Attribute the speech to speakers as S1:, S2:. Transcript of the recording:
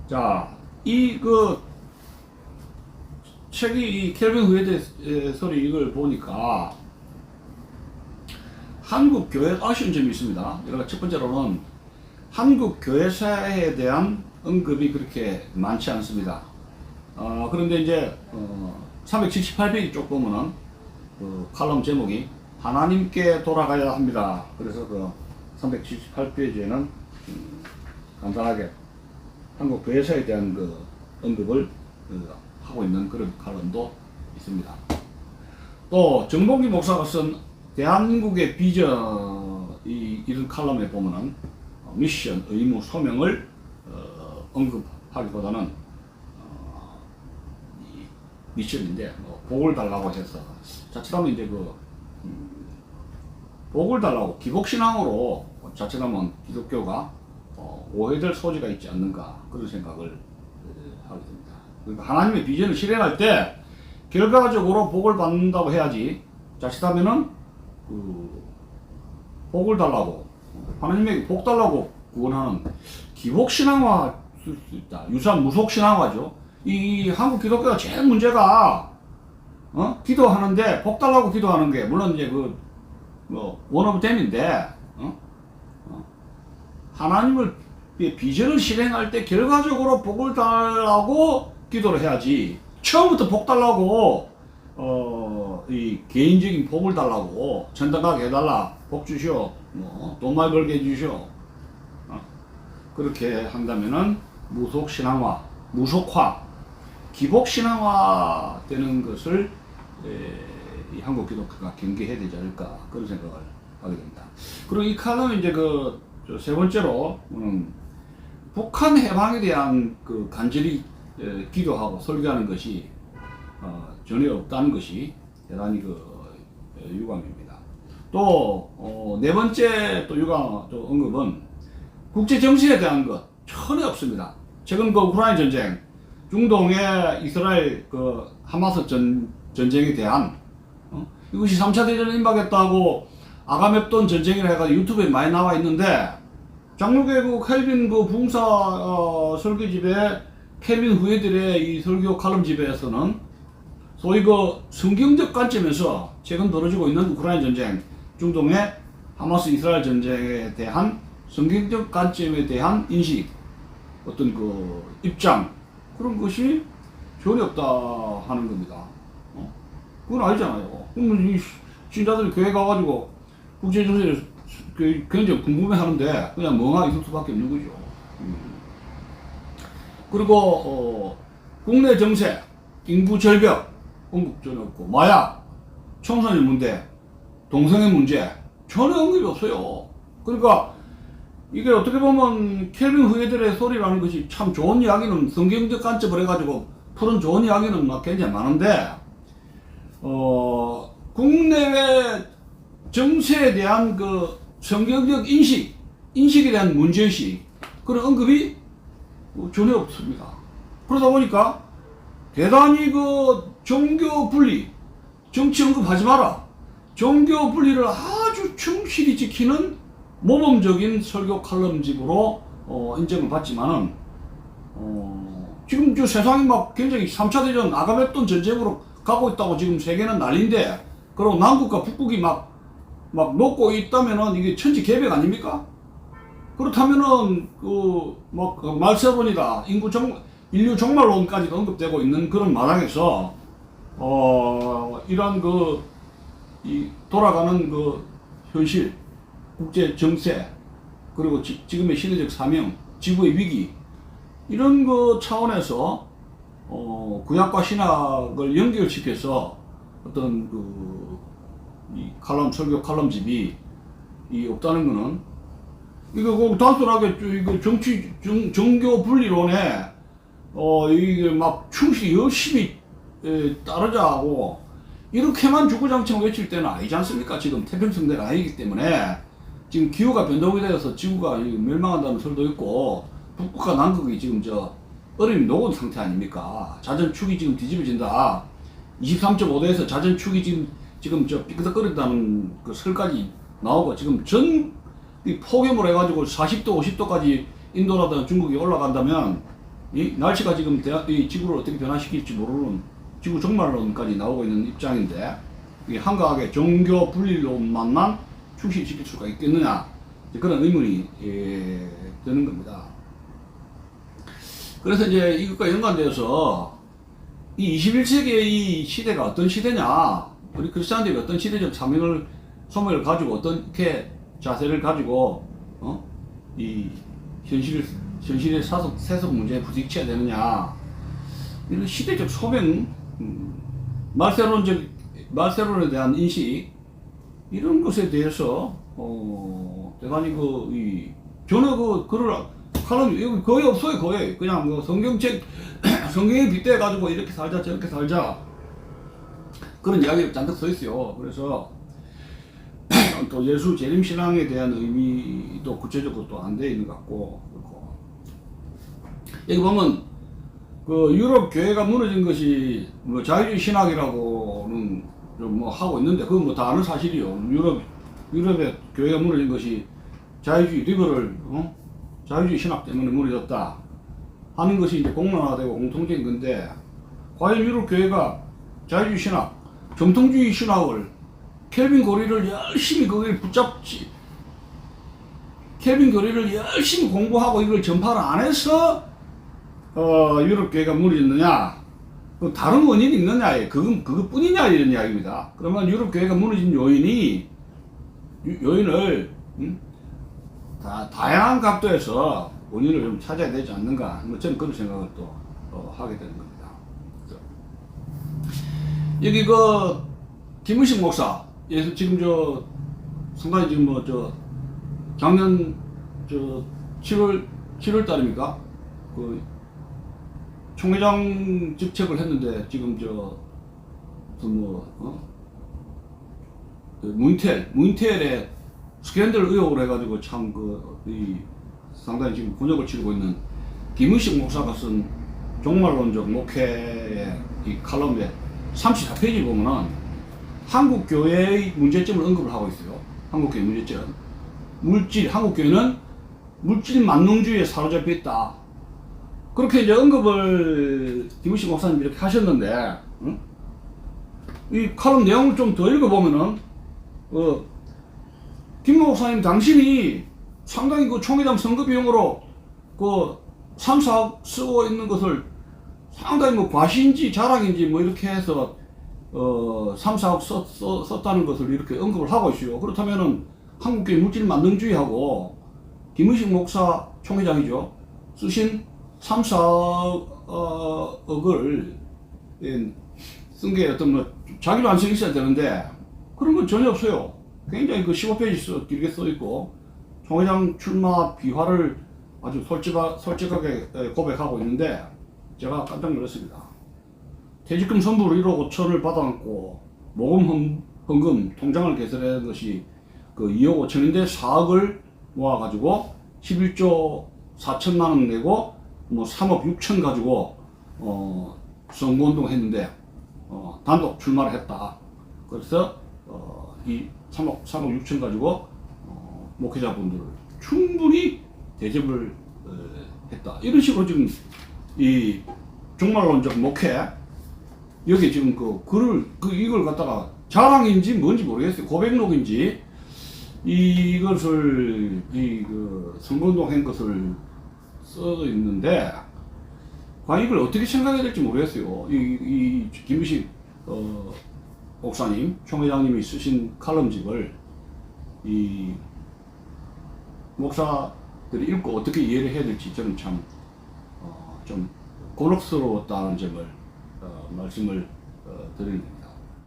S1: 자, 책이 이 켈빈 후에드 소리 이걸 보니까 한국 교회 아쉬운 점이 있습니다. 그러니까 첫 번째로는 한국 교회사에 대한 언급이 그렇게 많지 않습니다. 그런데 이제 378페이지 쪽 보면은 그 칼럼 제목이 하나님께 돌아가야 합니다. 그래서 그 378페이지에는 간단하게 한국 교회사에 대한 그 언급을 하고 있는 그런 칼럼도 있습니다. 또 정봉기 목사가 쓴 대한민국의 비전 이런 칼럼에 보면은 미션, 의무, 소명을 언급하기보다는 이 미션인데 복을 달라고 해서 자칫하면 이제 복을 달라고 기복신앙으로 자칫하면 기독교가 오해될 소지가 있지 않는가 그런 생각을 하게 됩니다. 그러니까 하나님의 비전을 실행할 때 결과적으로 복을 받는다고 해야지 자칫하면은 복을 달라고 하나님에게 복 달라고 구원하는 기복신앙화 쓸 수 있다. 유사한 무속신앙화죠. 이 한국 기독교가 제일 문제가 기도하는데 복 달라고 기도하는 게 물론 이제 원 오브 댐인데 하나님을 비전을 실행할 때 결과적으로 복을 달라고 기도를 해야지 처음부터 복 달라고 이 개인적인 복을 달라고 천당 가게 해달라 복 주시오 돈 많이 벌게 해주시오 그렇게 한다면은 무속신앙화 무속화 기복신앙화 되는 것을 이 한국 기독교가 경계해야 되지 않을까 그런 생각을 하게 됩니다. 그리고 이 칼럼은 이제 세 번째로 북한 해방에 대한 간절히 기도하고 설교하는 것이 전혀 없다는 것이 대단히 유감입니다. 또 네 번째 또 언급은 국제 정세에 대한 것 전혀 없습니다. 최근 우크라이나 전쟁, 중동의 이스라엘 하마스 전쟁에 대한 이것이 3차 대전을 임박했다고 아가맵돈 전쟁이라 해가지고 유튜브에 많이 나와 있는데 장로교회 켈빈 부흥사 설교집에 켈빈 후예들의 이 설교 칼럼집에서는 소위 성경적 관점에서 최근 벌어지고 있는 우크라이나 전쟁, 중동의 하마스 이스라엘 전쟁에 대한 성경적 관점에 대한 인식, 어떤 입장 그런 것이 전혀 없다 하는 겁니다. 그건 아니잖아요. 그러면 이 신자들이 교회 가가지고 국제 정세를 굉장히 궁금해하는데 그냥 멍하게 있을 수밖에 없는 거죠. 그리고 국내 정세, 인구 절벽 언급 전혀 없고 마약, 청소년 문제, 동성애 문제 전혀 언급이 없어요. 그러니까 이게 어떻게 보면 켈빈 후예들의 소리라는 것이 참 좋은 이야기는 성경적 관점을 해가지고 푸른 좋은 이야기는 굉장히 많은데 국내외 정세에 대한 성경적 인식에 대한 문제의식 그런 언급이 전혀 없습니다. 그러다 보니까 대단히 종교 분리, 정치 언급하지 마라. 종교 분리를 아주 충실히 지키는 모범적인 설교 칼럼집으로 인정을 받지만은 지금 세상이 굉장히 3차 대전 아가베돈 전쟁으로 가고 있다고 지금 세계는 난리인데 그리고 남극과 북극이 막 녹고 있다면은 이게 천지개벽 아닙니까? 그렇다면은 말세론이다 인류 종말론까지도 언급되고 있는 그런 마당에서 이런 돌아가는 현실 국제 정세 그리고 지금의 시대적 사명 지구의 위기 이런 차원에서 구약과 신학을 연결시켜서 어떤 이 설교 칼럼집이 없다는 거는 이거 단순하게 종교 분리론에 이게 충실히 열심히 따르자 하고 이렇게만 주구장창 외칠 때는 아니지 않습니까? 지금 태평성대가 아니기 때문에 지금 기후가 변동이 되어서 지구가 멸망한다는 설도 있고 북극과 남극이 지금 얼음이 녹은 상태 아닙니까? 자전축이 지금 뒤집어진다. 23.5도에서 자전축이 지금 삐끗거린다는 설까지 나오고 지금 폭염을 해가지고 40도, 50도까지 인도라든가 중국이 올라간다면 이 날씨가 지금 이 지구를 어떻게 변화시킬지 모르는 지구 종말론까지 나오고 있는 입장인데 이 한가하게 종교 분리론만만 충실시킬 수가 있겠느냐 그런 의문이 드는 겁니다. 그래서 이제 이것과 연관되어서 이 21세기의 이 시대가 어떤 시대냐, 우리 크리스찬들이 어떤 시대적 소명을 가지고 어떻게 자세를 가지고 이 현실의 세속 문제에 부딪혀야 되느냐, 이런 시대적 소명, 말세론에 대한 인식, 이런 것에 대해서 대단히 저는 글을 칼럼 여기 거의 없어요. 거의 그냥 뭐 성경에 빗대 가지고 이렇게 살자 저렇게 살자 그런 이야기가 잔뜩 써 있어요. 그래서 또 예수 재림 신앙에 대한 의미도 구체적으로 또 안 돼 있는 것 같고, 그렇고 여기 보면 그 유럽 교회가 무너진 것이 뭐 자유주의 신학이라고는 좀 뭐 하고 있는데 그건 뭐 다 아는 사실이요. 유럽의 교회가 무너진 것이 자유주의 리버럴 자유주의 신학 때문에 무너졌다 하는 것이 이제 공론화되고 공통적인 건데, 과연 유럽 교회가 자유주의 신학, 정통주의 신학을 켈빈 교리를 열심히 거기를 붙잡지, 켈빈 교리를 열심히 공부하고 이걸 전파를 안 해서 유럽 교회가 무너졌느냐, 그 다른 원인이 있느냐, 그것뿐이냐 이런 이야기입니다. 그러면 유럽 교회가 무너진 요인을 다양한 각도에서 원인을 좀 찾아야 되지 않는가, 뭐 저는 그런 생각을 또 하게 되는 겁니다. 여기 김은식 목사, 지금 상당히 지금 작년 7월 달입니까? 총회장 직책을 했는데 지금 무인텔에 스캔들 의혹을 해가지고 참 상당히 지금 곤욕을 치르고 있는 김은식 목사가 쓴 종말론적 목회의 이 칼럼에 34페이지 보면은 한국 교회의 문제점을 언급을 하고 있어요. 한국 교회 문제점. 한국 교회는 물질 만능주의에 사로잡혀 있다. 그렇게 이제 언급을 김은식 목사님 이렇게 하셨는데, 이 칼럼 내용을 좀 더 읽어보면은, 김 목사님 당신이 상당히 총회장 선거 비용으로 3, 4억 쓰고 있는 것을 상당히 과시인지 자랑인지 이렇게 해서 3, 4억 썼다는 것을 이렇게 언급을 하고 있어요. 그렇다면은 한국교회 물질 만능주의하고 김은식 목사 총회장이죠. 쓰신 3, 4억을 쓴 게 자기 반성이 있어야 되는데 그런 건 전혀 없어요. 굉장히 15페이지 길게 써 있고 총회장 출마 비화를 아주 솔직하게 고백하고 있는데 제가 깜짝 놀랐습니다. 퇴직금 선불 1억 5천을 받아놓고 모금 헌금 통장을 개설한 것이 2억 5천인데 4억을 모아가지고 11조 4천만 원 내고 3억 6천 가지고 선거운동 했는데 단독 출마를 했다. 그래서 이 3억 6천 가지고 목회자분들을 충분히 대접을 했다. 이런 식으로 지금 이 종말론적 목회, 여기 지금 이걸 갖다가 자랑인지 뭔지 모르겠어요. 고백록인지 이것을 선거운동 한 것을 써 있는데 과연 이걸 어떻게 생각해야 될지 모르겠어요. 이 김은식 목사님, 총회장님이 쓰신 칼럼집을 이 목사들이 읽고 어떻게 이해를 해야 될지 저는 참 좀 곤혹스러웠다는 점을 말씀을 드립니다.